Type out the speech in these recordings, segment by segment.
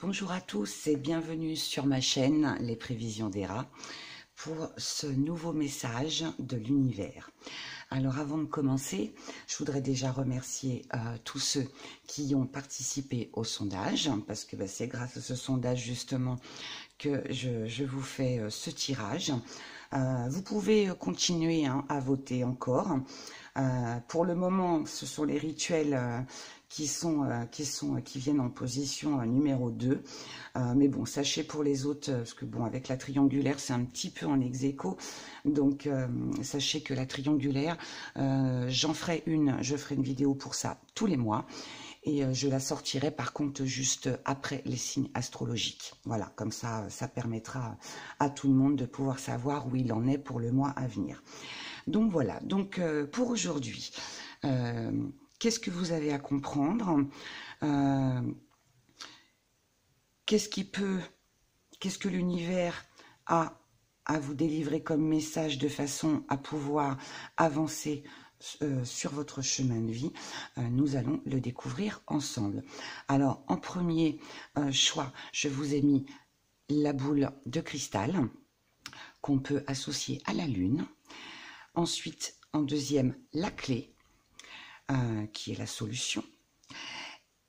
Bonjour à tous et bienvenue sur ma chaîne Les Prévisions des Rats pour ce nouveau message de l'univers. Alors avant de commencer, je voudrais déjà remercier tous ceux qui ont participé au sondage parce que c'est grâce à ce sondage justement que je vous fais ce tirage. Vous pouvez continuer à voter encore. Pour le moment, ce sont les rituels qui viennent en position numéro 2. Mais bon, sachez pour les autres, parce que bon, avec la triangulaire, c'est un petit peu en ex-aequo. Donc, sachez que la triangulaire, je ferai une vidéo pour ça tous les mois. Et je la sortirai par contre juste après les signes astrologiques. Voilà, comme ça, ça permettra à tout le monde de pouvoir savoir où il en est pour le mois à venir. Donc voilà, donc pour aujourd'hui, qu'est-ce que vous avez à comprendre? Qu'est-ce que l'univers a à vous délivrer comme message de façon à pouvoir avancer sur votre chemin de vie? Nous allons le découvrir ensemble. Alors, en premier choix, je vous ai mis la boule de cristal qu'on peut associer à la lune. Ensuite, en deuxième, la clé, qui est la solution.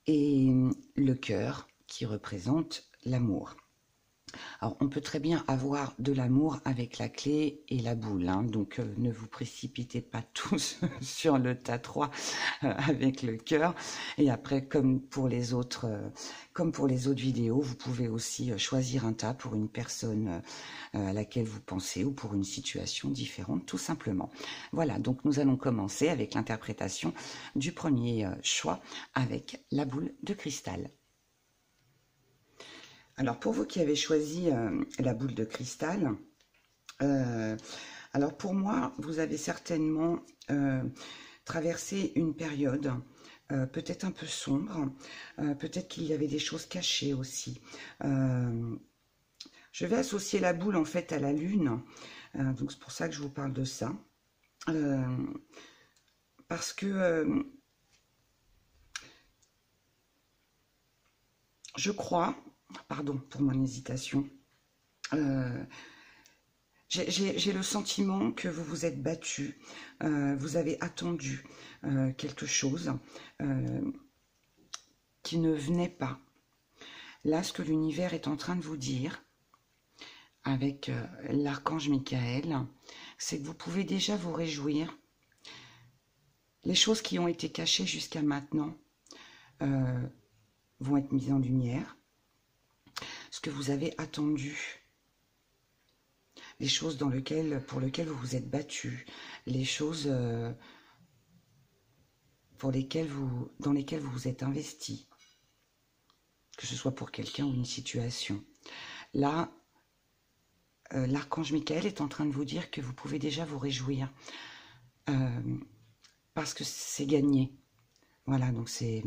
Et le cœur, qui représente l'amour. Alors, on peut très bien avoir de l'amour avec la clé et la boule, hein, donc ne vous précipitez pas tous sur le tas 3 avec le cœur. Et après, comme pour les autres vidéos, vous pouvez aussi choisir un tas pour une personne à laquelle vous pensez ou pour une situation différente, tout simplement. Voilà, donc nous allons commencer avec l'interprétation du premier choix avec la boule de cristal. Alors, pour vous qui avez choisi la boule de cristal, alors pour moi, vous avez certainement traversé une période peut-être un peu sombre, peut-être qu'il y avait des choses cachées aussi. Je vais associer la boule en fait à la lune, donc c'est pour ça que je vous parle de ça. Parce que je crois... Pardon pour mon hésitation. J'ai le sentiment que vous vous êtes battu, vous avez attendu quelque chose qui ne venait pas. Là, ce que l'univers est en train de vous dire, avec l'archange Michael, c'est que vous pouvez déjà vous réjouir. Les choses qui ont été cachées jusqu'à maintenant vont être mises en lumière. Ce que vous avez attendu, les choses pour lesquelles vous vous êtes battu, les choses dans lesquelles vous vous êtes investi, que ce soit pour quelqu'un ou une situation. Là, l'archange Michael est en train de vous dire que vous pouvez déjà vous réjouir parce que c'est gagné. Voilà, donc c'est...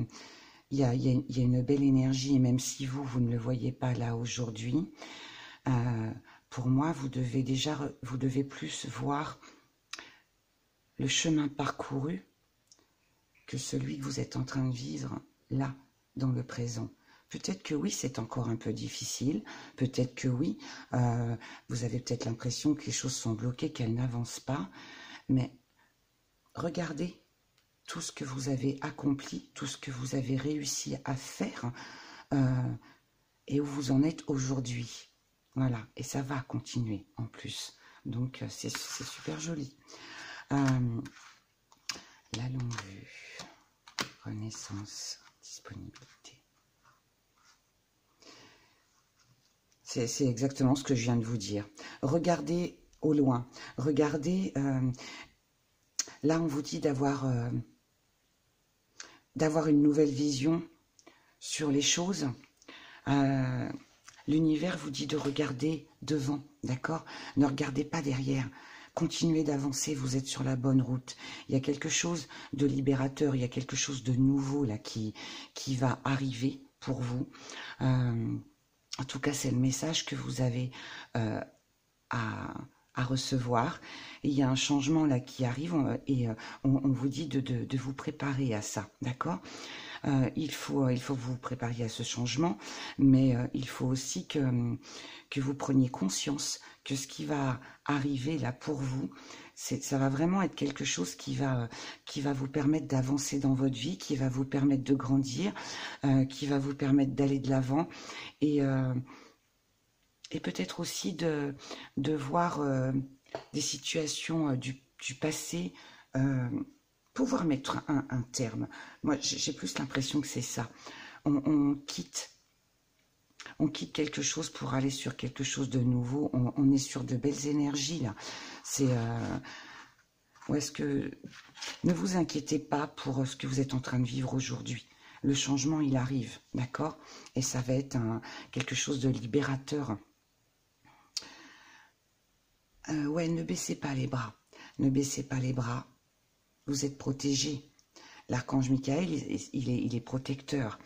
Il y a une belle énergie, et même si vous ne le voyez pas là aujourd'hui, pour moi, vous devez plus voir le chemin parcouru que celui que vous êtes en train de vivre là, dans le présent. Peut-être que oui, c'est encore un peu difficile, peut-être que oui, vous avez peut-être l'impression que les choses sont bloquées, qu'elles n'avancent pas, mais regardez tout ce que vous avez accompli, tout ce que vous avez réussi à faire et où vous en êtes aujourd'hui. Voilà, et ça va continuer en plus. Donc, c'est super joli. La longue vue, renaissance, disponibilité. C'est exactement ce que je viens de vous dire. Regardez au loin. Regardez, là on vous dit d'avoir une nouvelle vision sur les choses. L'univers vous dit de regarder devant, d'accord? Ne regardez pas derrière. Continuez d'avancer, vous êtes sur la bonne route. Il y a quelque chose de libérateur, il y a quelque chose de nouveau là qui va arriver pour vous. En tout cas, c'est le message que vous avez à recevoir. Et il y a un changement là qui arrive et on vous dit de vous préparer à ça, d'accord? il faut que vous vous prépariez à ce changement, mais il faut aussi que vous preniez conscience que ce qui va arriver là pour vous, ça va vraiment être quelque chose qui va vous permettre d'avancer dans votre vie, qui va vous permettre de grandir, qui va vous permettre d'aller de l'avant et peut-être aussi de voir des situations du passé, pouvoir mettre un terme. Moi, j'ai plus l'impression que c'est ça. On quitte quelque chose pour aller sur quelque chose de nouveau. On est sur de belles énergies, là. C'est... ne vous inquiétez pas pour ce que vous êtes en train de vivre aujourd'hui. Le changement, il arrive, d'accord? Et ça va être quelque chose de libérateur. Ouais, ne baissez pas les bras. Ne baissez pas les bras. Vous êtes protégé. L'archange Michael, il est protecteur.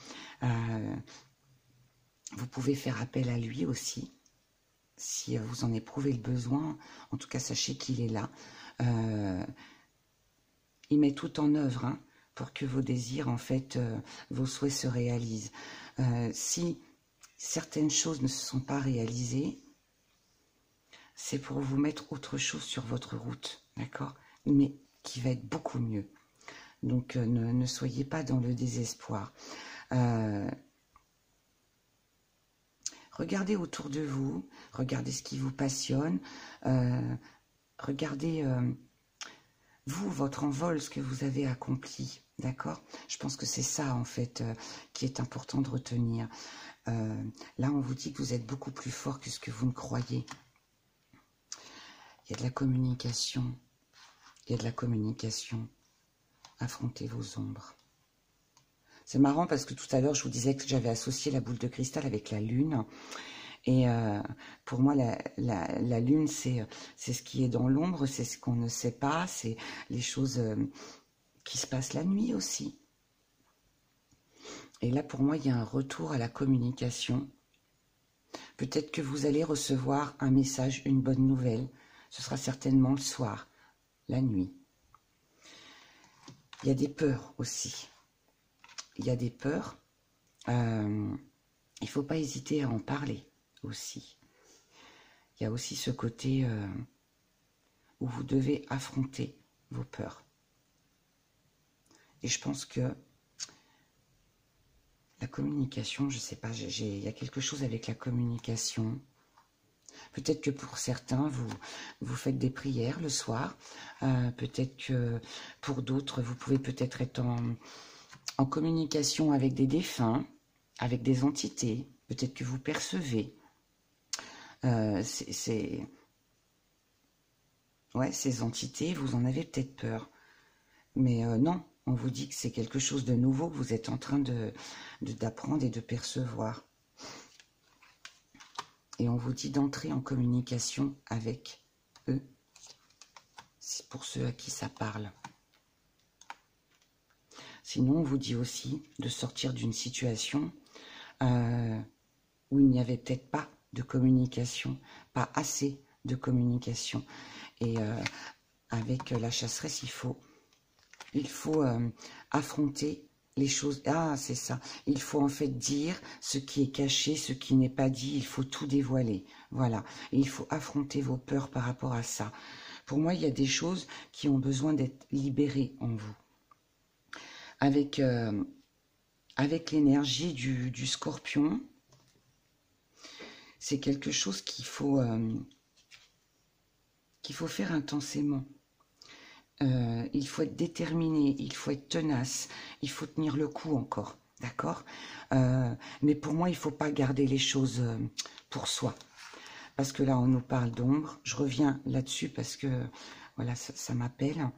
Vous pouvez faire appel à lui aussi, si vous en éprouvez le besoin. En tout cas, sachez qu'il est là. Il met tout en œuvre, hein, pour que vos désirs, en fait, vos souhaits se réalisent. Si certaines choses ne se sont pas réalisées, c'est pour vous mettre autre chose sur votre route, d'accord? Mais qui va être beaucoup mieux. Donc, ne soyez pas dans le désespoir. Regardez autour de vous, regardez ce qui vous passionne, regardez, vous, votre envol, ce que vous avez accompli, d'accord? Je pense que c'est ça, en fait, qui est important de retenir. Là, on vous dit que vous êtes beaucoup plus fort que ce que vous ne croyez. Il y a de la communication. Il y a de la communication. Affrontez vos ombres. C'est marrant parce que tout à l'heure, je vous disais que j'avais associé la boule de cristal avec la lune. Et pour moi, la lune, c'est ce qui est dans l'ombre, c'est ce qu'on ne sait pas, c'est les choses qui se passent la nuit aussi. Et là, pour moi, il y a un retour à la communication. Peut-être que vous allez recevoir un message, une bonne nouvelle. Ce sera certainement le soir, la nuit. Il y a des peurs aussi. Il y a des peurs. Il ne faut pas hésiter à en parler aussi. Il y a aussi ce côté où vous devez affronter vos peurs. Et je pense que la communication, je ne sais pas, il y a quelque chose avec la communication. Peut-être que pour certains, vous faites des prières le soir. Peut-être que pour d'autres, vous pouvez peut-être être en communication avec des défunts, avec des entités. Peut-être que vous percevez. Ouais, ces entités, vous en avez peut-être peur. Mais non, on vous dit que c'est quelque chose de nouveau que vous êtes en train d'apprendre et de percevoir. Et on vous dit d'entrer en communication avec eux. C'est pour ceux à qui ça parle. Sinon, on vous dit aussi de sortir d'une situation où il n'y avait peut-être pas de communication, pas assez de communication. Et avec la chasseresse, il faut affronter les choses. Ah, c'est ça. Il faut en fait dire ce qui est caché, ce qui n'est pas dit. Il faut tout dévoiler. Voilà. Et il faut affronter vos peurs par rapport à ça. Pour moi, il y a des choses qui ont besoin d'être libérées en vous. Avec l'énergie du scorpion, c'est quelque chose qu'il faut faire intensément. Il faut être déterminé, il faut être tenace, il faut tenir le coup encore, d'accord? Mais pour moi, il ne faut pas garder les choses pour soi. Parce que là, on nous parle d'ombre. Je reviens là-dessus parce que, voilà, ça m'appelle.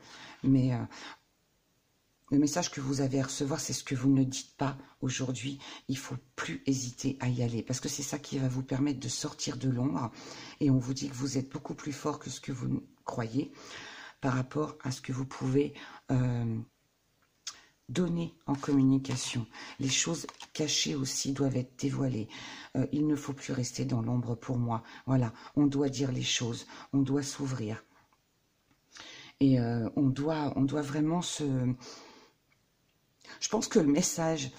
Mais le message que vous avez à recevoir, c'est ce que vous ne dites pas aujourd'hui. Il ne faut plus hésiter à y aller. Parce que c'est ça qui va vous permettre de sortir de l'ombre. Et on vous dit que vous êtes beaucoup plus fort que ce que vous croyez par rapport à ce que vous pouvez donner en communication. Les choses cachées aussi doivent être dévoilées. Il ne faut plus rester dans l'ombre pour moi. Voilà, on doit dire les choses, on doit s'ouvrir. Et on doit vraiment Je pense que le message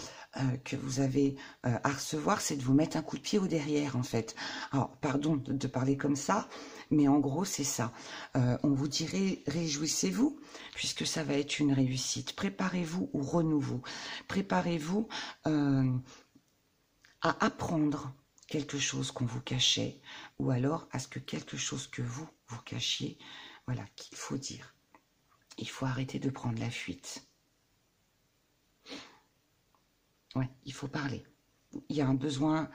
que vous avez à recevoir, c'est de vous mettre un coup de pied au derrière, en fait. Alors, pardon de parler comme ça, mais en gros, c'est ça. On vous dirait, réjouissez-vous, puisque ça va être une réussite. Préparez-vous au renouveau. Préparez-vous à apprendre quelque chose qu'on vous cachait, ou alors à ce que quelque chose que vous cachiez, voilà, qu'il faut dire. Il faut arrêter de prendre la fuite. Ouais, il faut parler. Il y a un besoin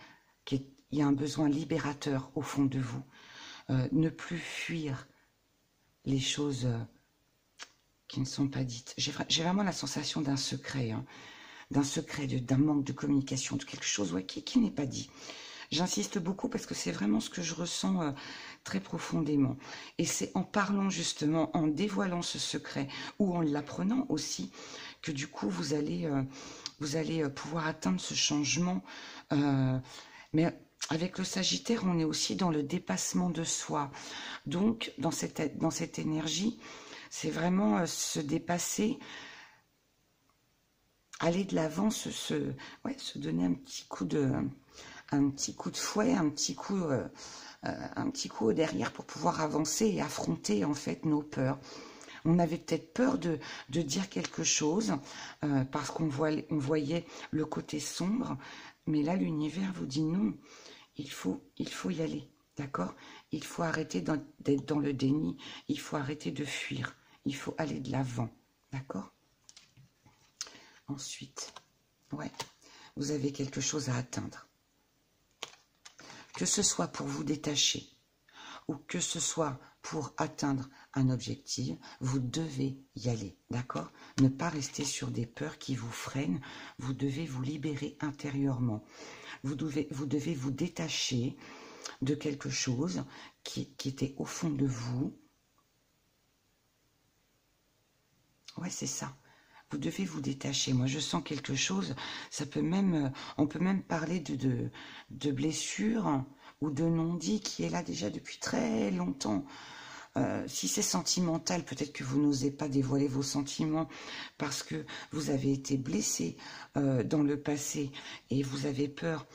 il y a un besoin libérateur au fond de vous. Ne plus fuir les choses qui ne sont pas dites. J'ai vraiment la sensation d'un secret, hein, d'un manque de communication, de quelque chose qui n'est pas dit. J'insiste beaucoup parce que c'est vraiment ce que je ressens très profondément. Et c'est en parlant justement, en dévoilant ce secret, ou en l'apprenant aussi, que du coup vous allez pouvoir atteindre ce changement. Mais avec le Sagittaire, on est aussi dans le dépassement de soi. Donc, dans cette énergie, c'est vraiment se dépasser, aller de l'avant, se donner un petit coup de fouet, un petit coup au derrière pour pouvoir avancer et affronter en fait nos peurs. On avait peut-être peur de dire quelque chose parce qu'on voyait le côté sombre, mais là l'univers vous dit non, il faut y aller, d'accord? Il faut arrêter d'être dans le déni, il faut arrêter de fuir, il faut aller de l'avant, d'accord? Ensuite, ouais, vous avez quelque chose à atteindre. Que ce soit pour vous détacher ou que ce soit pour atteindre un objectif, vous devez y aller, d'accord? Ne pas rester sur des peurs qui vous freinent, vous devez vous libérer intérieurement. Vous devez vous détacher de quelque chose qui était au fond de vous. Ouais, c'est ça. Vous devez vous détacher. Moi, je sens quelque chose. Ça peut même, on peut même parler de blessures ou de non-dit qui est là déjà depuis très longtemps. Si c'est sentimental, peut-être que vous n'osez pas dévoiler vos sentiments parce que vous avez été blessé dans le passé et vous avez peur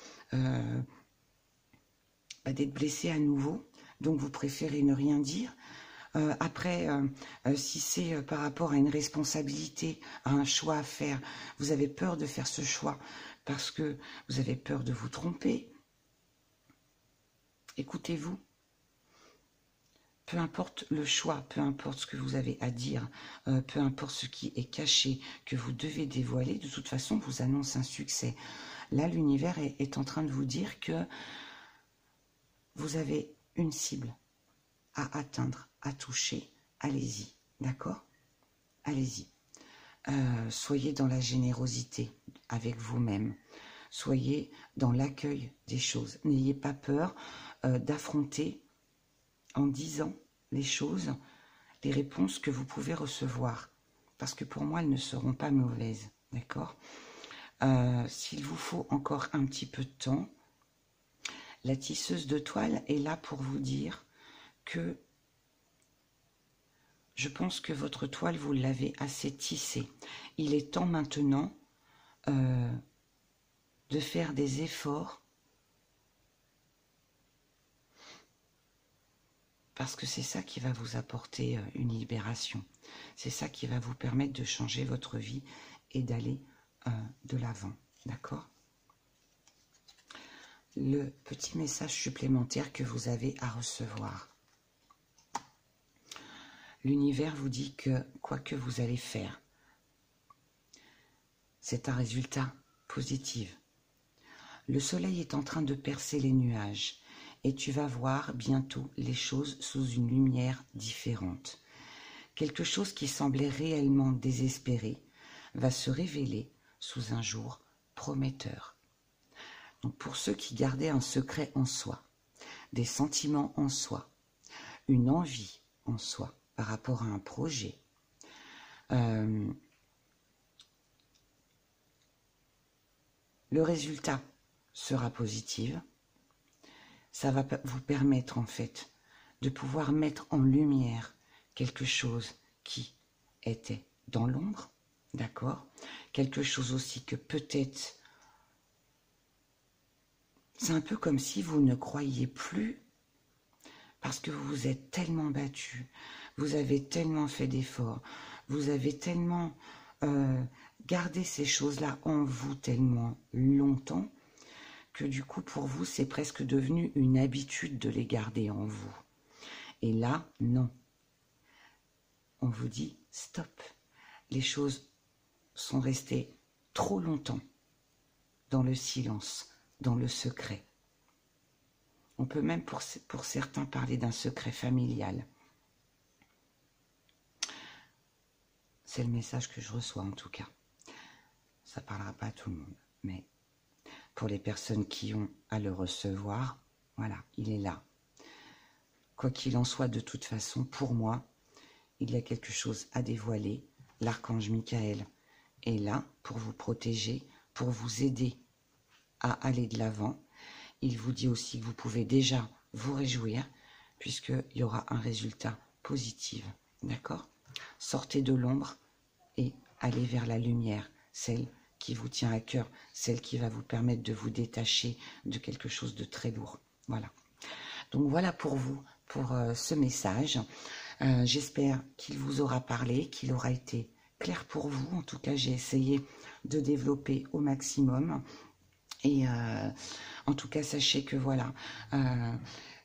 d'être blessé à nouveau. Donc, vous préférez ne rien dire. Après, si c'est par rapport à une responsabilité, à un choix à faire, vous avez peur de faire ce choix parce que vous avez peur de vous tromper. Écoutez-vous. Peu importe le choix, peu importe ce que vous avez à dire, peu importe ce qui est caché, que vous devez dévoiler, de toute façon, vous annonce un succès. Là, l'univers est en train de vous dire que vous avez une cible à atteindre, à toucher. Allez-y, d'accord? Allez-y. Soyez dans la générosité avec vous-même. Soyez dans l'accueil des choses. N'ayez pas peur d'affronter en disant les choses, les réponses que vous pouvez recevoir. Parce que pour moi, elles ne seront pas mauvaises. D'accord? S'il vous faut encore un petit peu de temps, la tisseuse de toile est là pour vous dire que je pense que votre toile, vous l'avez assez tissée. Il est temps maintenant de faire des efforts parce que c'est ça qui va vous apporter une libération. C'est ça qui va vous permettre de changer votre vie et d'aller de l'avant. D'accord? Le petit message supplémentaire que vous avez à recevoir. L'univers vous dit que quoi que vous allez faire, c'est un résultat positif. Le soleil est en train de percer les nuages et tu vas voir bientôt les choses sous une lumière différente. Quelque chose qui semblait réellement désespéré va se révéler sous un jour prometteur. Donc pour ceux qui gardaient un secret en soi, des sentiments en soi, une envie en soi par rapport à un projet, le résultat sera positif. Ça va vous permettre en fait de pouvoir mettre en lumière quelque chose qui était dans l'ombre, d'accord? Quelque chose aussi que peut-être, c'est un peu comme si vous ne croyiez plus, parce que vous vous êtes tellement battu, vous avez tellement fait d'efforts, vous avez tellement gardé ces choses-là en vous tellement longtemps, que du coup, pour vous, c'est presque devenu une habitude de les garder en vous. Et là, non. On vous dit, stop. Les choses sont restées trop longtemps dans le silence, dans le secret. On peut même pour certains parler d'un secret familial. C'est le message que je reçois en tout cas. Ça ne parlera pas à tout le monde, mais pour les personnes qui ont à le recevoir, voilà, il est là. Quoi qu'il en soit, de toute façon, pour moi, il y a quelque chose à dévoiler. L'archange Michael est là pour vous protéger, pour vous aider à aller de l'avant. Il vous dit aussi que vous pouvez déjà vous réjouir, puisqu'il y aura un résultat positif. D'accord? Sortez de l'ombre et allez vers la lumière, celle qui vous tient à cœur, celle qui va vous permettre de vous détacher de quelque chose de très lourd. Voilà. Donc voilà pour vous, pour ce message. J'espère qu'il vous aura parlé, qu'il aura été clair pour vous. En tout cas, j'ai essayé de développer au maximum. Et en tout cas, sachez que voilà,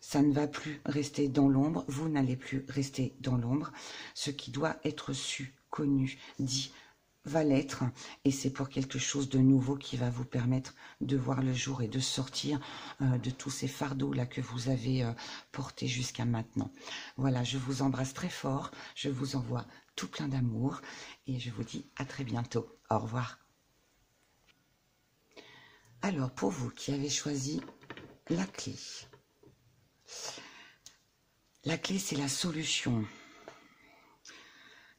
ça ne va plus rester dans l'ombre. Vous n'allez plus rester dans l'ombre. Ce qui doit être su, connu, dit, va l'être, et c'est pour quelque chose de nouveau qui va vous permettre de voir le jour et de sortir de tous ces fardeaux là que vous avez portés jusqu'à maintenant. Voilà, je vous embrasse très fort, je vous envoie tout plein d'amour et je vous dis à très bientôt. Au revoir. Alors, pour vous qui avez choisi la clé c'est la solution.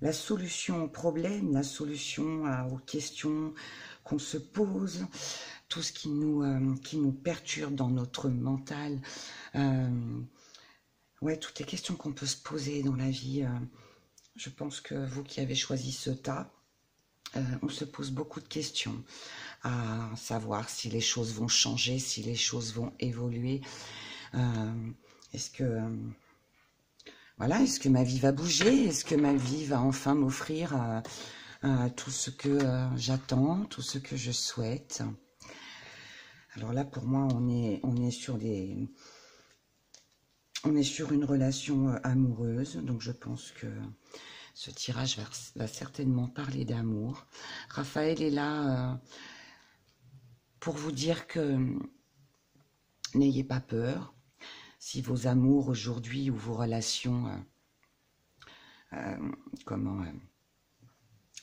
La solution aux problèmes, la solution aux questions qu'on se pose, tout ce qui nous perturbe dans notre mental. Ouais, toutes les questions qu'on peut se poser dans la vie. Je pense que vous qui avez choisi ce tas, on se pose beaucoup de questions à savoir si les choses vont changer, si les choses vont évoluer. Est-ce que... Voilà, est-ce que ma vie va bouger? Est-ce que ma vie va enfin m'offrir tout ce que j'attends, tout ce que je souhaite? Alors là, pour moi, on est sur une relation amoureuse, donc je pense que ce tirage va certainement parler d'amour. Raphaël est là pour vous dire que n'ayez pas peur. Si vos amours aujourd'hui ou vos relations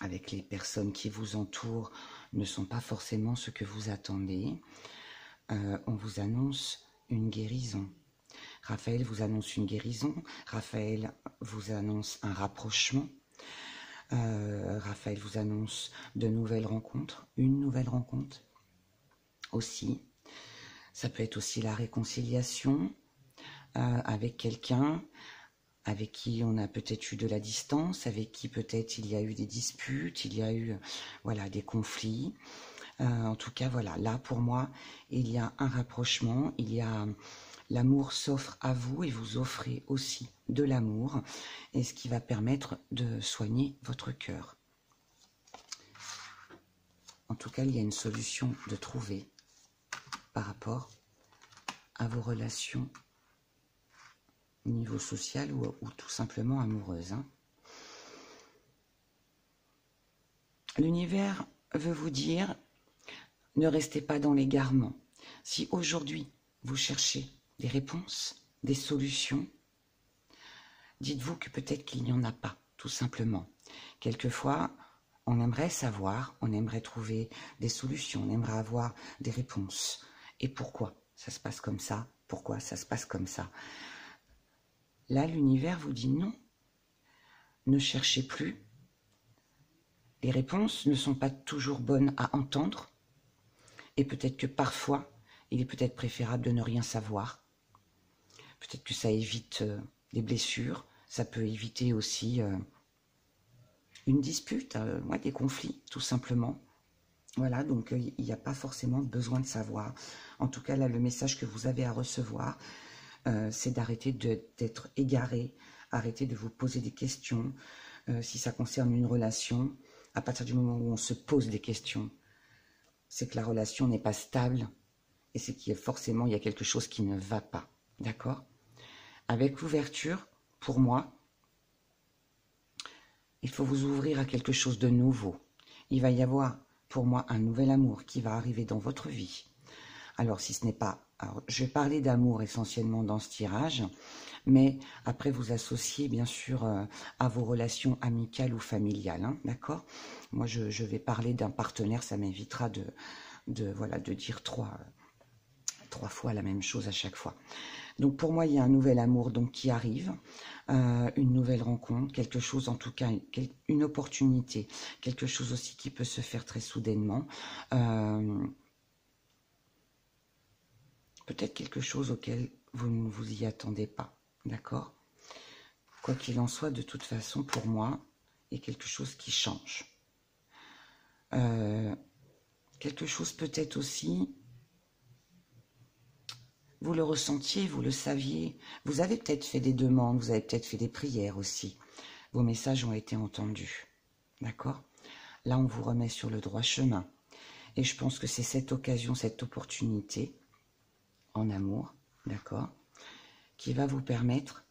avec les personnes qui vous entourent ne sont pas forcément ce que vous attendez, on vous annonce une guérison. Raphaël vous annonce une guérison, Raphaël vous annonce un rapprochement, Raphaël vous annonce de nouvelles rencontres, une nouvelle rencontre aussi. Ça peut être aussi la réconciliation avec quelqu'un avec qui on a peut-être eu de la distance, avec qui peut-être il y a eu des disputes, il y a eu voilà, des conflits. En tout cas, voilà, là pour moi, il y a un rapprochement, il y a l'amour s'offre à vous et vous offrez aussi de l'amour, et ce qui va permettre de soigner votre cœur. En tout cas, il y a une solution de trouver par rapport à vos relations au niveau social ou tout simplement amoureuse. L'univers veut vous dire, ne restez pas dans l'égarement. Si aujourd'hui vous cherchez des réponses, des solutions, dites-vous que peut-être qu'il n'y en a pas, tout simplement. Quelquefois, on aimerait savoir, on aimerait trouver des solutions, on aimerait avoir des réponses. Et pourquoi ça se passe comme ça? Pourquoi ça se passe comme ça? Là, l'univers vous dit non, ne cherchez plus. Les réponses ne sont pas toujours bonnes à entendre. Et peut-être que parfois, il est peut-être préférable de ne rien savoir. Peut-être que ça évite des blessures. Ça peut éviter aussi une dispute, ouais, des conflits, tout simplement. Voilà, donc il n'y a pas forcément besoin de savoir. En tout cas, là, le message que vous avez à recevoir, c'est d'arrêter d'être égaré, arrêter de vous poser des questions. Si ça concerne une relation, à partir du moment où on se pose des questions, c'est que la relation n'est pas stable et c'est qu'il y a forcément, il y a quelque chose qui ne va pas. D'accord? Avec l'ouverture, pour moi, il faut vous ouvrir à quelque chose de nouveau. Il va y avoir, pour moi, un nouvel amour qui va arriver dans votre vie. Alors, si ce n'est pas... Alors, je vais parler d'amour essentiellement dans ce tirage, mais après, vous associez, bien sûr, à vos relations amicales ou familiales, hein, d'accord? Moi, je vais parler d'un partenaire, ça m'évitera voilà, de dire trois fois la même chose à chaque fois. Donc pour moi, il y a un nouvel amour donc qui arrive, une nouvelle rencontre, quelque chose en tout cas, une opportunité, quelque chose aussi qui peut se faire très soudainement. Peut-être quelque chose auquel vous ne vous y attendez pas, d'accord? Quoi qu'il en soit, de toute façon, pour moi, il y a quelque chose qui change. Quelque chose peut-être aussi... Vous le ressentiez, vous le saviez, vous avez peut-être fait des demandes, vous avez peut-être fait des prières aussi. Vos messages ont été entendus, d'accord? Là, on vous remet sur le droit chemin. Et je pense que c'est cette occasion, cette opportunité, en amour, d'accord, qui va vous permettre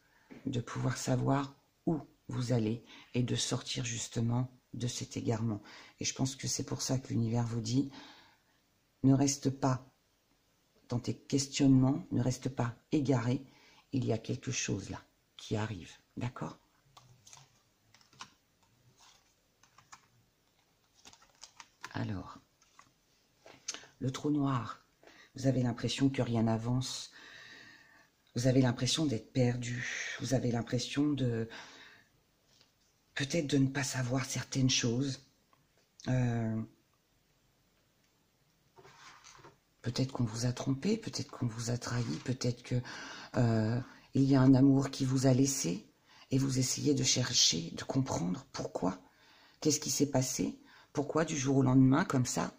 de pouvoir savoir où vous allez et de sortir justement de cet égarement. Et je pense que c'est pour ça que l'univers vous dit, ne reste pas dans tes questionnements, ne reste pas égaré, il y a quelque chose là qui arrive, d'accord? Alors, le trou noir, vous avez l'impression que rien n'avance, vous avez l'impression d'être perdu, vous avez l'impression de peut-être de ne pas savoir certaines choses, peut-être qu'on vous a trompé, peut-être qu'on vous a trahi, peut-être que il y a un amour qui vous a laissé et vous essayez de chercher, de comprendre pourquoi, qu'est-ce qui s'est passé, pourquoi du jour au lendemain, comme ça,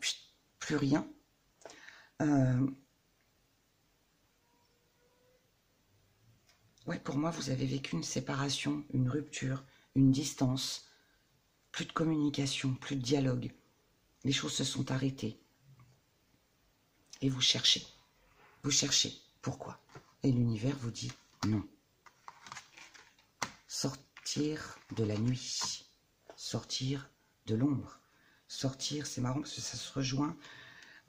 plus rien. Ouais, pour moi, vous avez vécu une séparation, une rupture, une distance, plus de communication, plus de dialogue. Les choses se sont arrêtées. Et vous cherchez. Vous cherchez. Pourquoi? Et l'univers vous dit non. Sortir de la nuit. Sortir de l'ombre. Sortir, c'est marrant parce que ça se rejoint.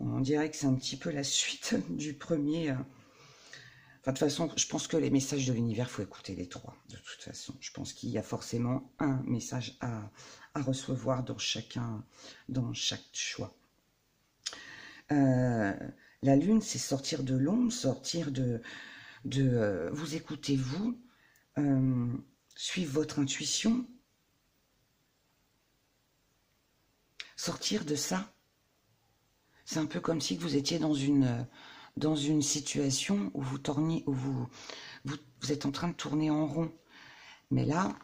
On dirait que c'est un petit peu la suite du premier. Enfin, de toute façon, je pense que les messages de l'univers, il faut écouter les trois. De toute façon, je pense qu'il y a forcément un message à recevoir dans chaque choix. La lune, c'est sortir de l'ombre, sortir de vous écoutez vous, suivre votre intuition, sortir de ça. C'est un peu comme si vous étiez dans une situation où vous êtes en train de tourner en rond. Mais là,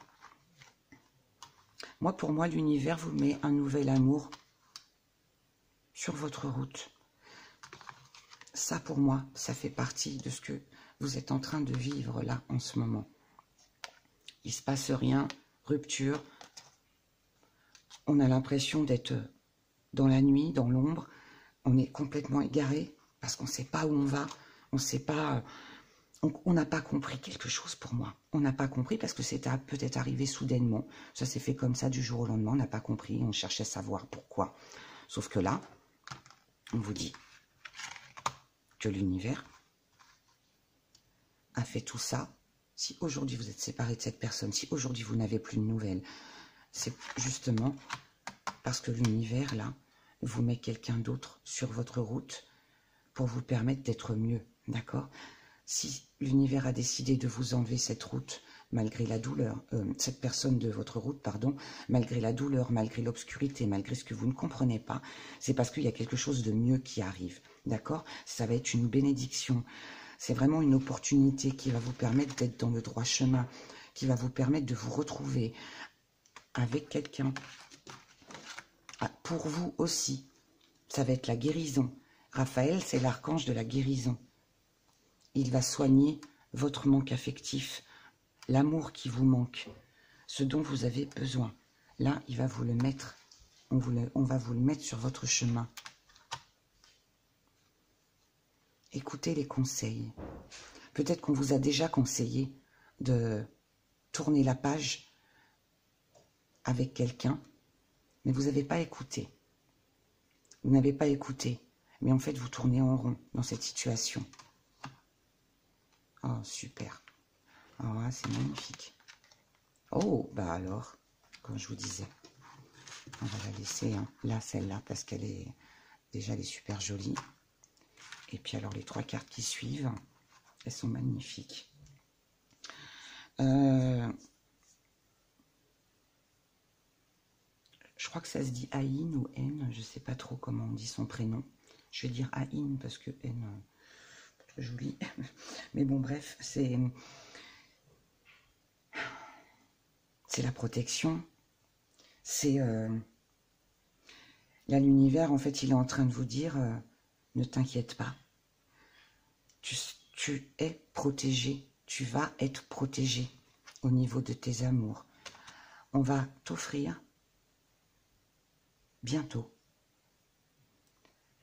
pour moi, l'univers vous met un nouvel amour sur votre route. Ça, pour moi, ça fait partie de ce que vous êtes en train de vivre là, en ce moment. Il ne se passe rien, rupture. On a l'impression d'être dans la nuit, dans l'ombre. On est complètement égaré parce qu'on ne sait pas où on va. On sait pas. On n'a pas compris quelque chose pour moi. On n'a pas compris parce que c'était peut-être arrivé soudainement. Ça s'est fait comme ça du jour au lendemain. On n'a pas compris. On cherchait à savoir pourquoi. Sauf que là, on vous dit que l'univers a fait tout ça. Si aujourd'hui vous êtes séparé de cette personne, si aujourd'hui vous n'avez plus de nouvelles, c'est justement parce que l'univers, là, vous met quelqu'un d'autre sur votre route pour vous permettre d'être mieux, d'accord? Si l'univers a décidé de vous enlever cette route, malgré la douleur, cette personne de votre route, pardon, malgré la douleur, malgré l'obscurité, malgré ce que vous ne comprenez pas, c'est parce qu'il y a quelque chose de mieux qui arrive, d'accord? Ça va être une bénédiction. C'est vraiment une opportunité qui va vous permettre d'être dans le droit chemin, qui va vous permettre de vous retrouver avec quelqu'un. Ah, pour vous aussi, ça va être la guérison. Raphaël, c'est l'archange de la guérison. Il va soigner votre manque affectif, l'amour qui vous manque, ce dont vous avez besoin. Là, il va vous le mettre, on va vous le mettre sur votre chemin. Écoutez les conseils. Peut-être qu'on vous a déjà conseillé de tourner la page avec quelqu'un, mais vous n'avez pas écouté. Vous n'avez pas écouté, mais en fait, vous tournez en rond dans cette situation. Oh, super. Oh, c'est magnifique. Oh, bah alors, comme je vous disais, on va la laisser là, celle-là, parce qu'elle est déjà, elle est super jolie. Et puis alors, les 3 cartes qui suivent, elles sont magnifiques. Je crois que ça se dit Aïn ou N, je ne sais pas trop comment on dit son prénom. Je vais dire Aïn parce que N, pas trop joli. Mais bon, bref, c'est la protection. C'est là, l'univers, en fait, il est en train de vous dire, ne t'inquiète pas. Tu es protégé, tu vas être protégé au niveau de tes amours. On va t'offrir bientôt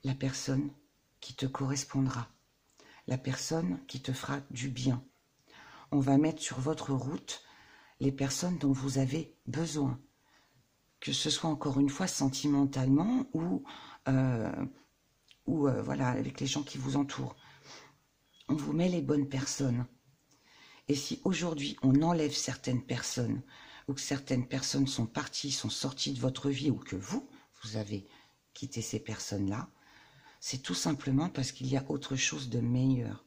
la personne qui te correspondra, la personne qui te fera du bien. On va mettre sur votre route les personnes dont vous avez besoin, que ce soit encore une fois sentimentalement ou voilà, avec les gens qui vous entourent. On vous met les bonnes personnes. Et si aujourd'hui on enlève certaines personnes, ou que certaines personnes sont parties, sont sorties de votre vie, ou que vous avez quitté ces personnes-là, c'est tout simplement parce qu'il y a autre chose de meilleur.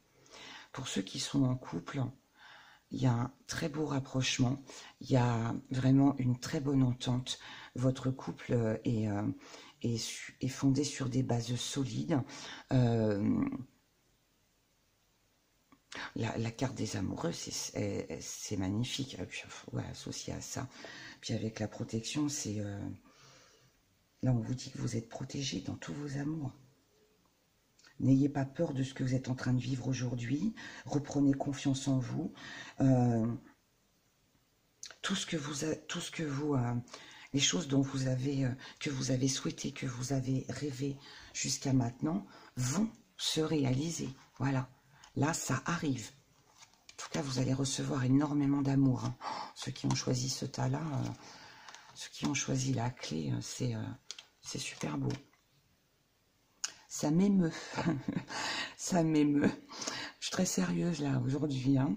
Pour ceux qui sont en couple, il y a un très beau rapprochement, il y a vraiment une très bonne entente. Votre couple est fondé sur des bases solides. La carte des amoureux, c'est magnifique. Et puis, ouais, associé à ça. Puis avec la protection, c'est... là, on vous dit que vous êtes protégé dans tous vos amours. N'ayez pas peur de ce que vous êtes en train de vivre aujourd'hui. Reprenez confiance en vous. Les choses dont que vous avez souhaité, que vous avez rêvé jusqu'à maintenant, vont se réaliser. Voilà. Là, ça arrive. En tout cas, vous allez recevoir énormément d'amour. Hein. Ceux qui ont choisi ce tas-là, ceux qui ont choisi la clé, c'est super beau. Ça m'émeut. Ça m'émeut. Je suis très sérieuse là aujourd'hui. Hein.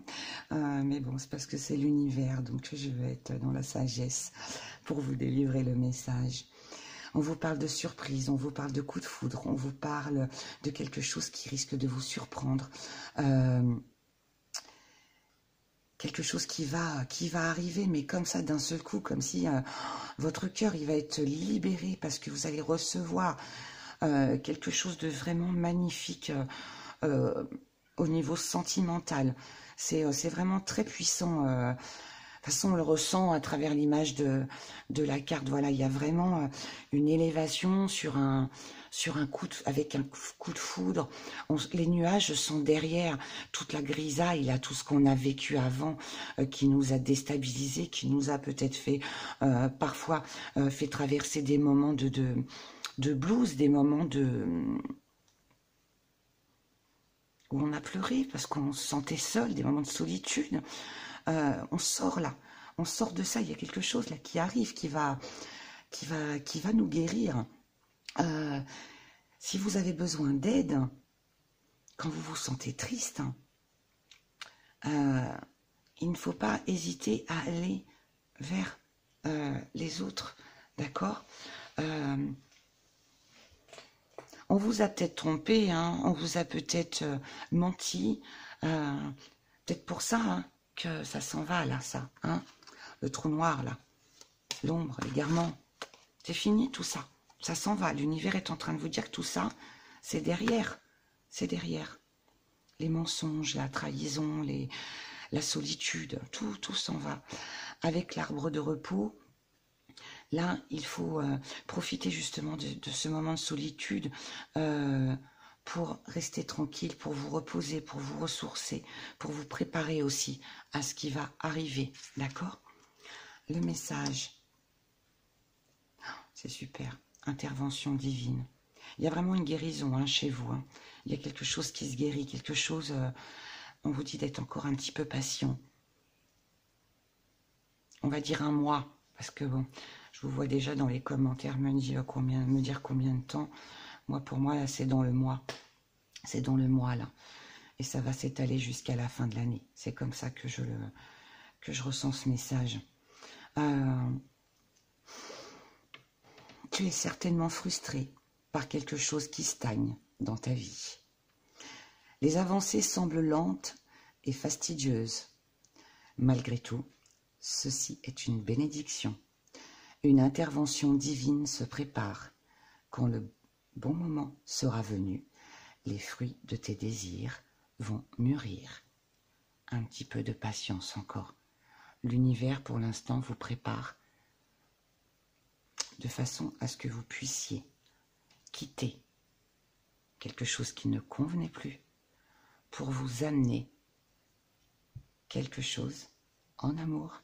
Mais bon, c'est parce que c'est l'univers. Donc je vais être dans la sagesse pour vous délivrer le message. On vous parle de surprise, on vous parle de coup de foudre, on vous parle de quelque chose qui risque de vous surprendre. Quelque chose qui va arriver, mais comme ça d'un seul coup, comme si votre cœur il va être libéré parce que vous allez recevoir quelque chose de vraiment magnifique au niveau sentimental. C'est vraiment très puissant. De toute façon, on le ressent à travers l'image de la carte. Voilà, il y a vraiment une élévation avec un coup de foudre. Les nuages sont derrière toute la grisaille, là, tout ce qu'on a vécu avant, qui nous a déstabilisés, qui nous a peut-être fait parfois fait traverser des moments de blues, des moments où on a pleuré parce qu'on se sentait seul, des moments de solitude. On sort là, on sort de ça, il y a quelque chose là qui arrive, qui va nous guérir. Si vous avez besoin d'aide, quand vous vous sentez triste, il ne faut pas hésiter à aller vers les autres, d'accord? On vous a peut-être trompé, hein, on vous a peut-être menti, peut-être pour ça, hein, que ça s'en va là, ça, hein, le trou noir là, l'ombre, l'égarement, c'est fini tout ça, ça s'en va, l'univers est en train de vous dire que tout ça, c'est derrière, les mensonges, la trahison, la solitude, tout s'en va, avec l'arbre de repos, Là, il faut profiter justement de ce moment de solitude pour rester tranquille, pour vous reposer, pour vous ressourcer, pour vous préparer aussi à ce qui va arriver, d'accord? Le message, c'est super, intervention divine. Il y a vraiment une guérison hein, chez vous, hein. Il y a quelque chose qui se guérit, quelque chose, on vous dit d'être encore un petit peu patient. On va dire un mois, parce que bon, je vous vois déjà dans les commentaires me dire combien de temps. Moi, pour moi, là, c'est dans le mois. C'est dans le mois, là. Et ça va s'étaler jusqu'à la fin de l'année. C'est comme ça que je ressens ce message. Tu es certainement frustré par quelque chose qui stagne dans ta vie. Les avancées semblent lentes et fastidieuses. Malgré tout, ceci est une bénédiction. Une intervention divine se prépare. Quand le bon moment sera venu, les fruits de tes désirs vont mûrir. Un petit peu de patience encore. L'univers, pour l'instant, vous prépare de façon à ce que vous puissiez quitter quelque chose qui ne convenait plus pour vous amener quelque chose en amour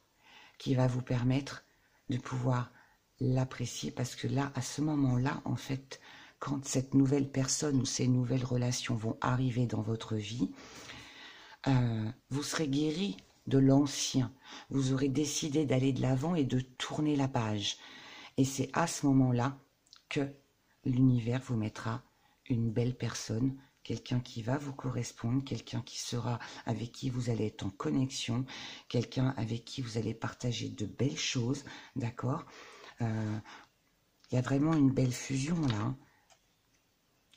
qui va vous permettre de pouvoir l'apprécier parce que là, à ce moment-là, en fait, quand cette nouvelle personne ou ces nouvelles relations vont arriver dans votre vie, vous serez guéri de l'ancien. Vous aurez décidé d'aller de l'avant et de tourner la page. Et c'est à ce moment-là que l'univers vous mettra une belle personne, quelqu'un qui va vous correspondre, quelqu'un qui sera avec qui vous allez être en connexion, quelqu'un avec qui vous allez partager de belles choses, d'accord? Il y a vraiment une belle fusion là, hein.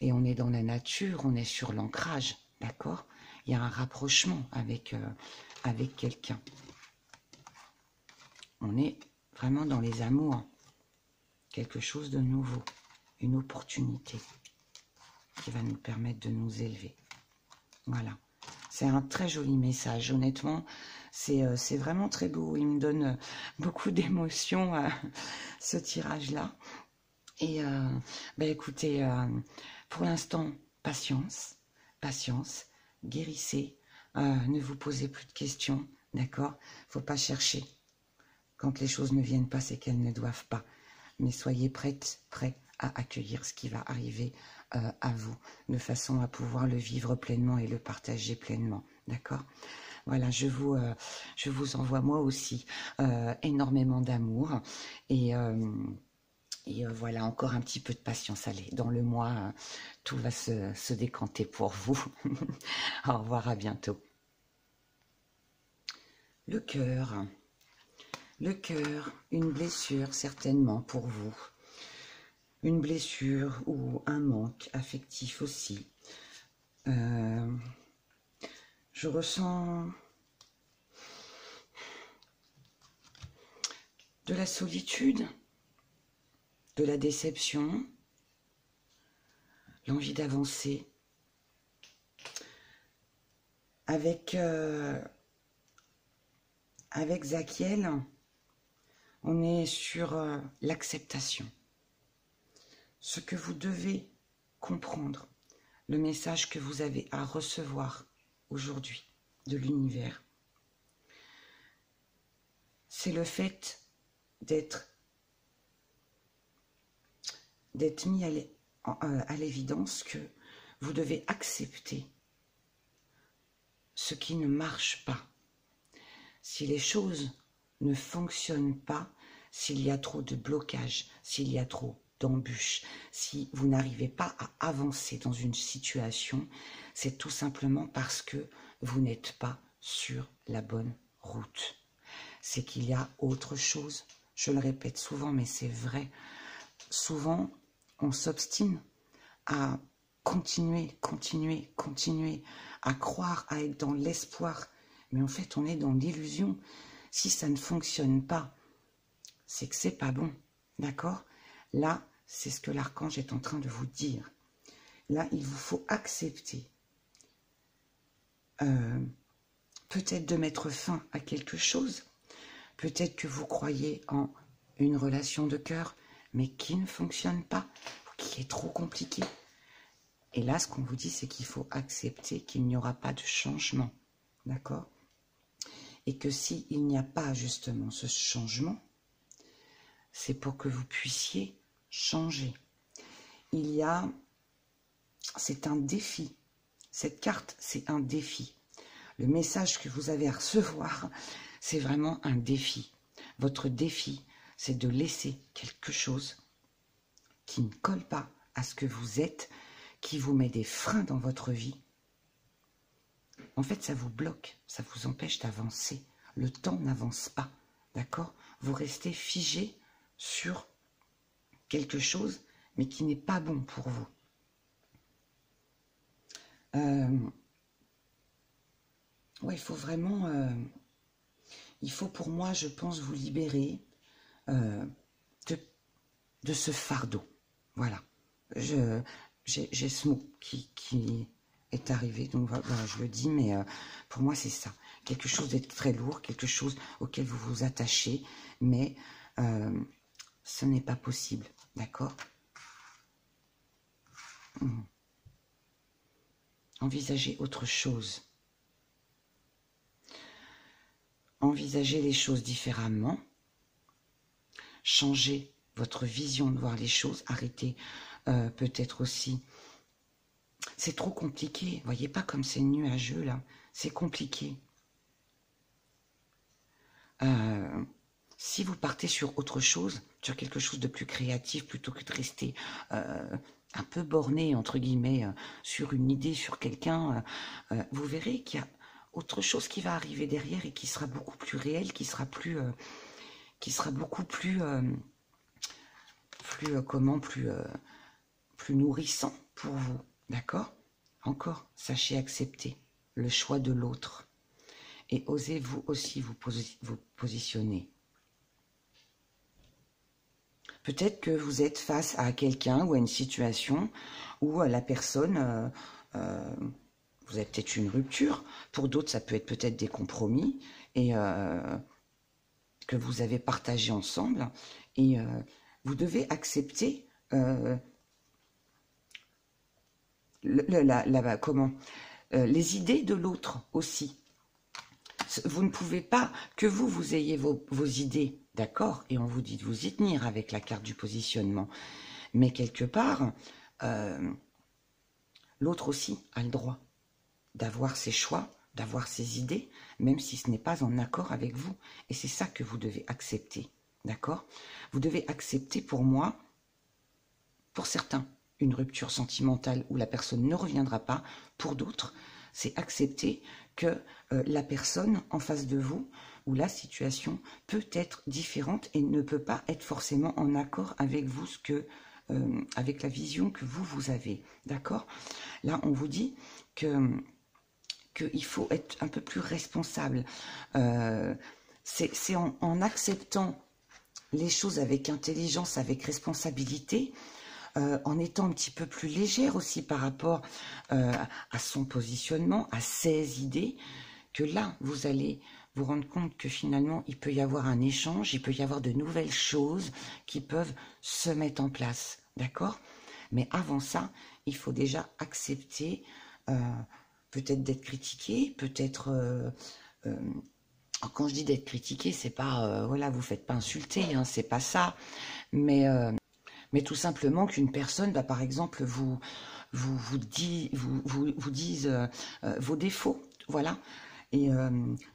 Et on est dans la nature, on est sur l'ancrage, d'accord? Il y a un rapprochement avec quelqu'un. On est vraiment dans les amours, quelque chose de nouveau, une opportunité qui va nous permettre de nous élever. Voilà, c'est un très joli message, honnêtement, c'est vraiment très beau, il me donne beaucoup d'émotions, ce tirage-là. Et écoutez, pour l'instant, patience, patience, guérissez, ne vous posez plus de questions, d'accord? Faut pas chercher. Quand les choses ne viennent pas, c'est qu'elles ne doivent pas. Mais soyez prêts à accueillir ce qui va arriver à vous, de façon à pouvoir le vivre pleinement et le partager pleinement, d'accord? Voilà, je vous envoie moi aussi énormément d'amour et voilà, encore un petit peu de patience. Allez, dans le mois, tout va se décanter pour vous. Au revoir, à bientôt. Le cœur, une blessure certainement pour vous. Une blessure ou un manque affectif aussi. Je ressens de la solitude, de la déception, l'envie d'avancer. Avec Zachiel, on est sur l'acceptation. Ce que vous devez comprendre, le message que vous avez à recevoir aujourd'hui de l'univers, c'est le fait d'être mis à l'évidence que vous devez accepter ce qui ne marche pas. Si les choses ne fonctionnent pas, s'il y a trop de blocages, s'il y a trop d'embûches, si vous n'arrivez pas à avancer dans une situation, c'est tout simplement parce que vous n'êtes pas sur la bonne route. C'est qu'il y a autre chose. Je le répète souvent, mais c'est vrai. Souvent, on s'obstine à continuer, à croire, à être dans l'espoir. Mais en fait, on est dans l'illusion. Si ça ne fonctionne pas, c'est que c'est pas bon. D'accord? Là, c'est ce que l'archange est en train de vous dire. Là, il vous faut accepter. Peut-être de mettre fin à quelque chose. Peut-être que vous croyez en une relation de cœur, mais qui ne fonctionne pas, qui est trop compliquée. Et là, ce qu'on vous dit, c'est qu'il faut accepter qu'il n'y aura pas de changement, d'accord? Et que s'il n'y a pas justement ce changement, c'est pour que vous puissiez changer. C'est un défi. Cette carte, c'est un défi. Le message que vous avez à recevoir, c'est vraiment un défi. Votre défi, c'est de laisser quelque chose qui ne colle pas à ce que vous êtes, qui vous met des freins dans votre vie. En fait, ça vous bloque, ça vous empêche d'avancer. Le temps n'avance pas, d'accord? Vous restez figé sur quelque chose, mais qui n'est pas bon pour vous. Ouais, il faut vraiment... il faut pour moi, je pense, vous libérer de ce fardeau. Voilà. J'ai ce mot qui est arrivé, donc voilà, je le dis, mais pour moi, c'est ça. Quelque chose d'être très lourd, quelque chose auquel vous vous attachez, mais ce n'est pas possible, d'accord? Envisagez autre chose. Envisagez les choses différemment. Changez votre vision de voir les choses. Arrêtez peut-être aussi. C'est trop compliqué. Voyez pas comme c'est nuageux là. C'est compliqué. Si vous partez sur autre chose, sur quelque chose de plus créatif, plutôt que de rester un peu borné, entre guillemets, sur une idée, sur quelqu'un, vous verrez qu'il y a autre chose qui va arriver derrière et qui sera beaucoup plus réel, qui sera beaucoup plus, plus nourrissant pour vous, d'accord? Encore, sachez accepter le choix de l'autre et osez vous aussi vous positionner. Peut-être que vous êtes face à quelqu'un ou à une situation où la personne, vous avez peut-être une rupture, pour d'autres ça peut être peut-être des compromis et que vous avez partagé ensemble et vous devez accepter les idées de l'autre aussi. Vous ne pouvez pas que vous ayez vos idées, d'accord, et on vous dit de vous y tenir avec la carte du positionnement, mais quelque part, l'autre aussi a le droit d'avoir ses choix, d'avoir ses idées, même si ce n'est pas en accord avec vous, et c'est ça que vous devez accepter, d'accord? Vous devez accepter, pour moi, pour certains, une rupture sentimentale où la personne ne reviendra pas, pour d'autres, c'est accepter que la personne en face de vous, ou la situation, peut être différente et ne peut pas être forcément en accord avec vous, avec la vision que vous avez, d'accord? Là, on vous dit qu'il faut être un peu plus responsable. C'est en acceptant les choses avec intelligence, avec responsabilité, en étant un petit peu plus légère aussi par rapport à son positionnement, à ses idées, que là, vous allez vous rendre compte que finalement, il peut y avoir un échange, il peut y avoir de nouvelles choses qui peuvent se mettre en place, d'accord? Mais avant ça, il faut déjà accepter peut-être d'être critiqué, peut-être... quand je dis d'être critiqué, c'est pas... voilà, vous faites pas insulter, hein, c'est pas ça, mais tout simplement qu'une personne, bah, par exemple, vous dise vos défauts, voilà, et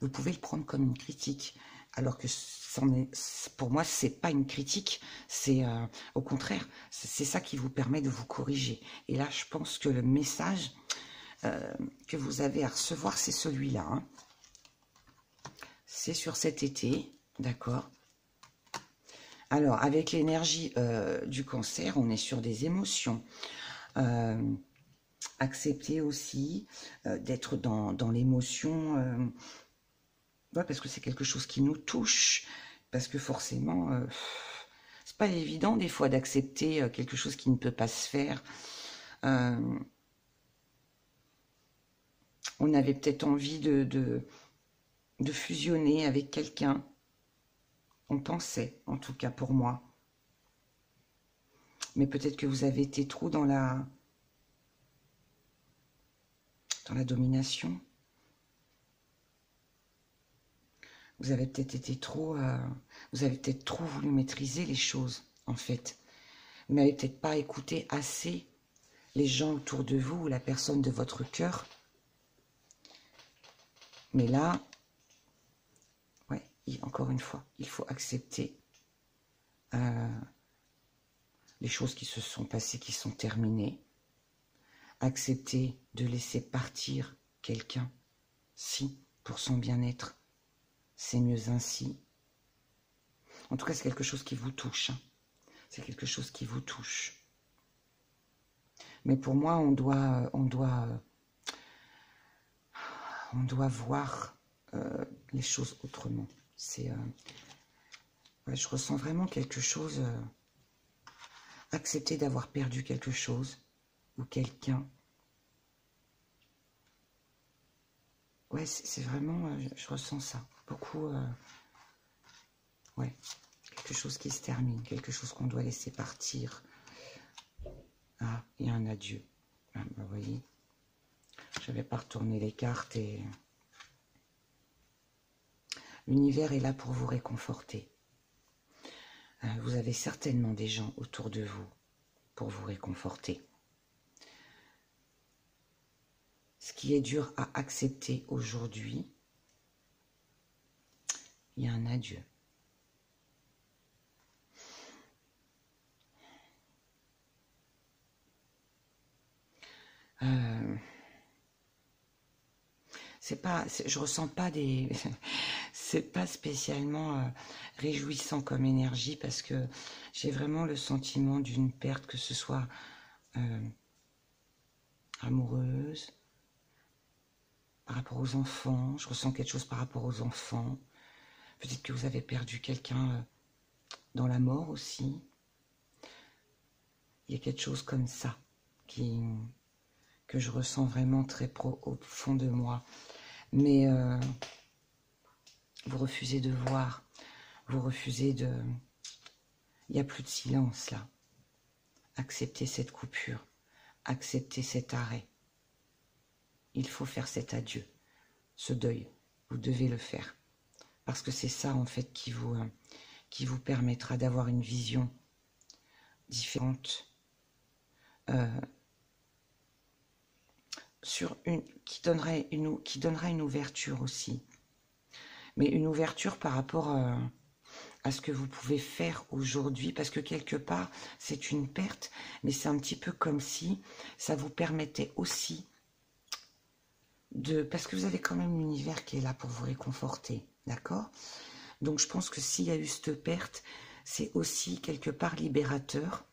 vous pouvez le prendre comme une critique, alors que pour moi, c'est pas une critique, c'est au contraire, c'est ça qui vous permet de vous corriger. Et là, je pense que le message que vous avez à recevoir, c'est celui-là, hein. C'est sur cet été, d'accord? Alors, avec l'énergie du cancer, on est sur des émotions. Accepter aussi d'être dans l'émotion, ouais, parce que c'est quelque chose qui nous touche, parce que forcément, c'est pas évident des fois d'accepter quelque chose qui ne peut pas se faire. On avait peut-être envie de fusionner avec quelqu'un. On pensait, en tout cas pour moi. Mais peut-être que vous avez été trop dans la domination. Vous avez peut-être été trop... vous avez peut-être trop voulu maîtriser les choses, en fait. Vous n'avez peut-être pas écouté assez les gens autour de vous ou la personne de votre cœur. Mais là, ouais, encore une fois, il faut accepter les choses qui se sont passées, qui sont terminées. Accepter de laisser partir quelqu'un, si, pour son bien-être, c'est mieux ainsi. En tout cas, c'est quelque chose qui vous touche. Hein. C'est quelque chose qui vous touche. Mais pour moi, on doit voir les choses autrement. Ouais, je ressens vraiment quelque chose. Accepter d'avoir perdu quelque chose ou quelqu'un. Ouais, c'est vraiment, je ressens ça. Beaucoup, ouais, quelque chose qui se termine, quelque chose qu'on doit laisser partir. Ah, il y a un adieu. Ah, bah, vous voyez, je n'avais pas retourné les cartes et l'univers est là pour vous réconforter. Vous avez certainement des gens autour de vous pour vous réconforter. Ce qui est dur à accepter aujourd'hui, il y a un adieu. Je ressens pas des... c'est pas spécialement réjouissant comme énergie parce que j'ai vraiment le sentiment d'une perte, que ce soit amoureuse, par rapport aux enfants. Je ressens quelque chose par rapport aux enfants. Peut-être que vous avez perdu quelqu'un dans la mort aussi. Il y a quelque chose comme ça que je ressens vraiment très au fond de moi. Mais vous refusez de voir, vous refusez de... Il n'y a plus de silence là. Acceptez cette coupure, acceptez cet arrêt. Il faut faire cet adieu, ce deuil. Vous devez le faire. Parce que c'est ça en fait qui vous permettra d'avoir une vision différente, qui donnera une ouverture aussi. Mais une ouverture par rapport à ce que vous pouvez faire aujourd'hui, parce que quelque part, c'est une perte, mais c'est un petit peu comme si ça vous permettait aussi parce que vous avez quand même l'univers qui est là pour vous réconforter, d'accord? Donc je pense que s'il y a eu cette perte, c'est aussi quelque part libérateur,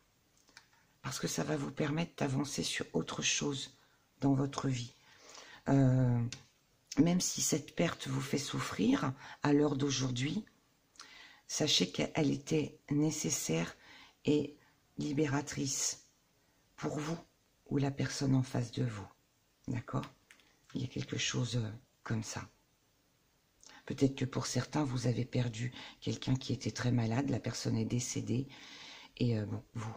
parce que ça va vous permettre d'avancer sur autre chose dans votre vie. Même si cette perte vous fait souffrir à l'heure d'aujourd'hui, sachez qu'elle était nécessaire et libératrice pour vous ou la personne en face de vous. D'accord? Il y a quelque chose comme ça. Peut-être que pour certains, vous avez perdu quelqu'un qui était très malade, la personne est décédée, et bon,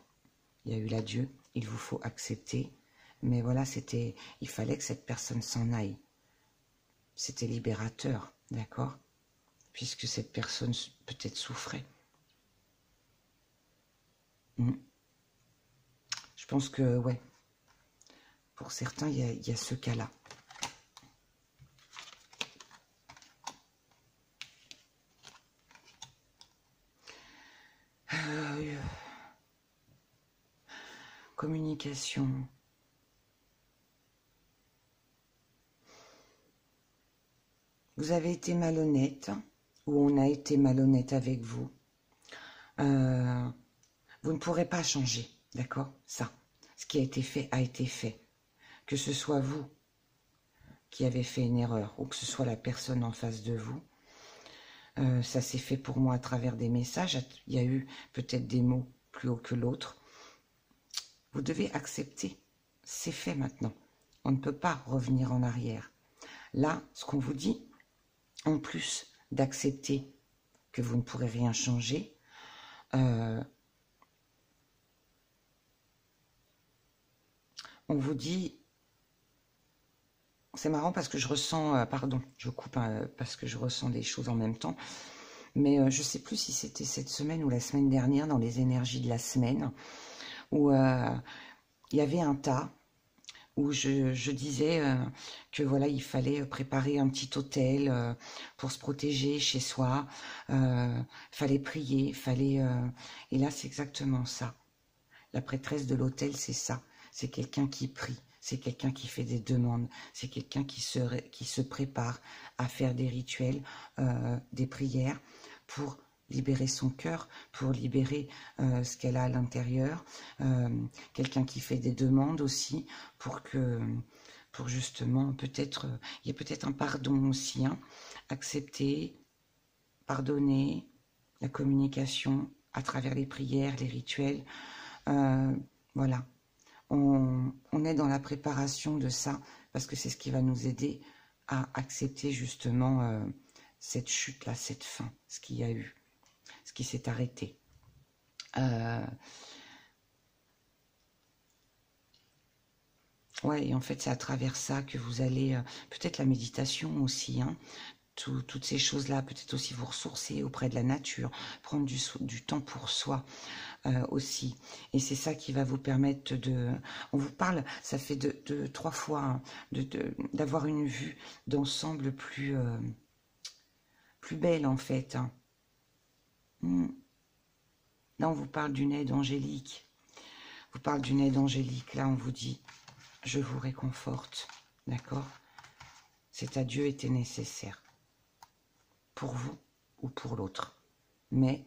il y a eu l'adieu, il vous faut accepter. Mais voilà, il fallait que cette personne s'en aille. C'était libérateur, d'accord? Puisque cette personne peut-être souffrait. Je pense que, ouais, pour certains, il y a ce cas-là. Communication. Vous avez été malhonnête, ou on a été malhonnête avec vous. Vous ne pourrez pas changer, d'accord? Ça, ce qui a été fait a été fait. Que ce soit vous qui avez fait une erreur, ou que ce soit la personne en face de vous, ça s'est fait pour moi à travers des messages. Il y a eu peut-être des mots plus hauts que l'autre. Vous devez accepter. C'est fait maintenant. On ne peut pas revenir en arrière. Là, ce qu'on vous dit, en plus d'accepter que vous ne pourrez rien changer. On vous dit, c'est marrant parce que je ressens, pardon, je coupe parce que je ressens des choses en même temps, mais je ne sais plus si c'était cette semaine ou la semaine dernière, dans les énergies de la semaine, où il y avait un tas, où je disais que voilà, il fallait préparer un petit hôtel pour se protéger chez soi, fallait prier, et là c'est exactement ça. La prêtresse de l'hôtel, c'est ça, c'est quelqu'un qui prie, c'est quelqu'un qui fait des demandes, c'est quelqu'un qui se prépare à faire des rituels, des prières pour libérer son cœur, pour libérer ce qu'elle a à l'intérieur, quelqu'un qui fait des demandes aussi pour justement peut-être, il y a peut-être un pardon aussi, hein, accepter, pardonner, la communication à travers les prières, les rituels, voilà. On est dans la préparation de ça parce que c'est ce qui va nous aider à accepter justement cette chute-là, cette fin, ce qu'il y a eu, ce qui s'est arrêté. Ouais, et en fait, c'est à travers ça que vous allez, peut-être la méditation aussi, hein, toutes ces choses-là, peut-être aussi vous ressourcer auprès de la nature, prendre du temps pour soi aussi. Et c'est ça qui va vous permettre de... On vous parle, ça fait de 3 fois, hein, d'avoir une vue d'ensemble plus belle en fait. Hein. Là, on vous parle d'une aide angélique. On vous parle d'une aide angélique. Là, on vous dit, je vous réconforte. D'accord? Cet adieu était nécessaire. Pour vous ou pour l'autre. Mais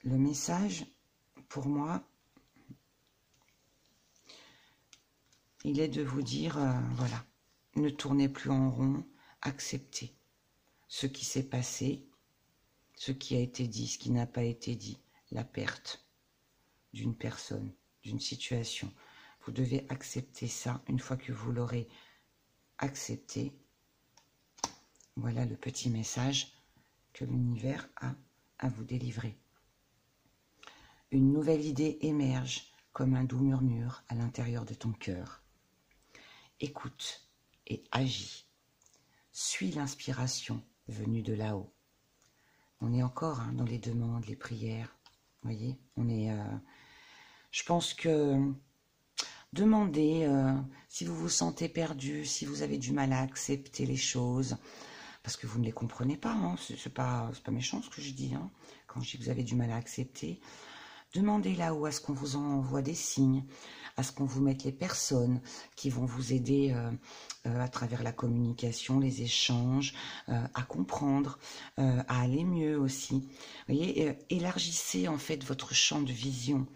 le message, pour moi, il est de vous dire, voilà, ne tournez plus en rond, acceptez ce qui s'est passé, ce qui a été dit, ce qui n'a pas été dit, la perte d'une personne, d'une situation. Vous devez accepter ça. Une fois que vous l'aurez accepté, voilà le petit message que l'univers a à vous délivrer. Une nouvelle idée émerge comme un doux murmure à l'intérieur de ton cœur. Écoute et agis. Suis l'inspiration venue de là-haut. On est encore dans les demandes, les prières. Vous voyez, on est... je pense que demandez si vous vous sentez perdu, si vous avez du mal à accepter les choses, parce que vous ne les comprenez pas. Hein, c'est pas méchant ce que je dis. Hein, quand je dis que vous avez du mal à accepter, demandez là-haut à ce qu'on vous envoie des signes, à ce qu'on vous mette les personnes qui vont vous aider à travers la communication, les échanges, à comprendre, à aller mieux aussi. Vous voyez, élargissez en fait votre champ de vision.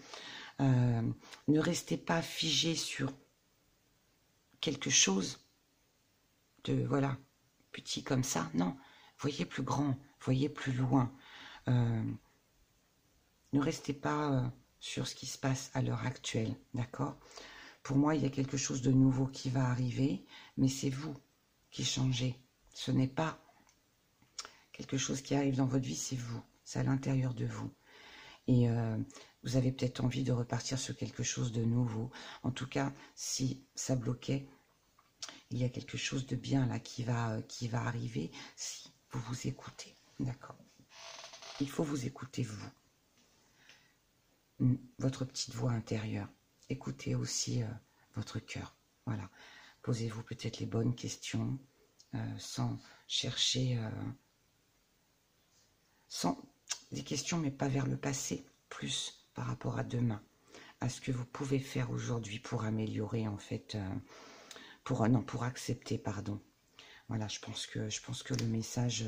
Ne restez pas figé sur quelque chose de, voilà, petit comme ça. Non, voyez plus grand, voyez plus loin. Ne restez pas sur ce qui se passe à l'heure actuelle, d'accord? Pour moi, il y a quelque chose de nouveau qui va arriver, mais c'est vous qui changez. Ce n'est pas quelque chose qui arrive dans votre vie, c'est vous, c'est à l'intérieur de vous. Et vous avez peut-être envie de repartir sur quelque chose de nouveau. En tout cas, si ça bloquait, il y a quelque chose de bien là qui va arriver si vous vous écoutez, d'accord? Il faut vous écouter, vous. Votre petite voix intérieure. Écoutez aussi votre cœur. Voilà. Posez-vous peut-être les bonnes questions sans chercher... sans des questions, mais pas vers le passé, plus par rapport à demain, à ce que vous pouvez faire aujourd'hui pour améliorer, en fait, pour accepter, pardon. Voilà, je pense que le message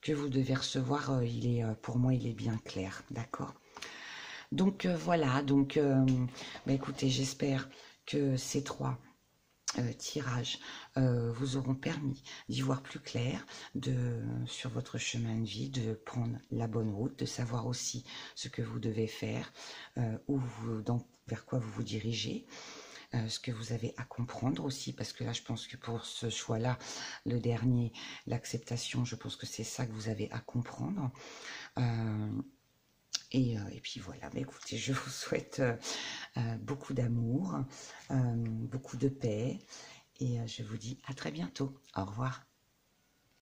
que vous devez recevoir, pour moi, il est bien clair, d'accord? Donc voilà, donc écoutez, j'espère que ces 3 tirages vous auront permis d'y voir plus clair sur votre chemin de vie, de prendre la bonne route, de savoir aussi ce que vous devez faire, vers quoi vous vous dirigez. ce que vous avez à comprendre aussi, parce que là, je pense que pour ce choix-là, le dernier, l'acceptation, je pense que c'est ça que vous avez à comprendre. Et puis voilà, mais écoutez, je vous souhaite beaucoup d'amour, beaucoup de paix, et je vous dis à très bientôt. Au revoir.